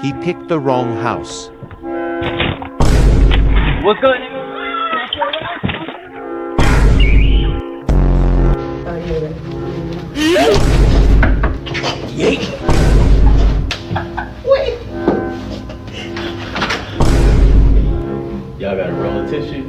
He picked the wrong house. What's good? Y'all got a roll of tissue?